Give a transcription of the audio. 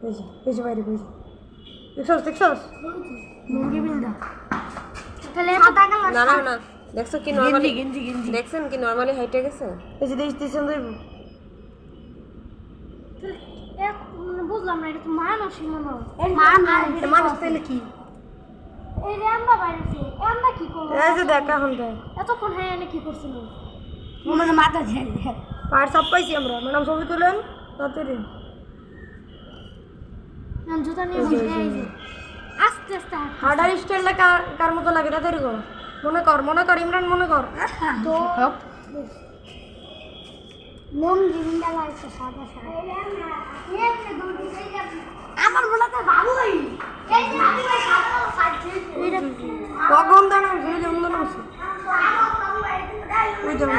এই যে বাইরে কইছে দেখছস মুরগি বিলদা তাহলে না না না দেখছো কি নরমালি গেঞ্জি দেখছেন কি নরমালি হাইটে গেছে এই যে দেখতেছেন দেব বুঝলাম না এটা তো মানুষই মনে হয় মানুষ তাহলে কি এই রে আমরা বাইরেছি আমরা কি করব এই যে দেখ এখন দেখ এতক্ষণ হ্যাঁ এনে কি করছিল মনে হয় মাথা ঝেল আর সব পাইছি আমরা ম্যাডাম ছবি তুলেন তাড়াতাড়ি জুতা নিয়ে এই যে আস্তে আস্তে হার্ডার স্টাইলটা কার মতো লাগে তাড়াতাড়ি কর মনে কর ইমরান মনে কর তো লোন জিন্দা লাগছে সাদা সাদা আমার মনে তো বাবুই এই যে আমি ভাই সাদা সাজছে কখন দাঁড়াও ঘুরে যাবো না ওই যাবো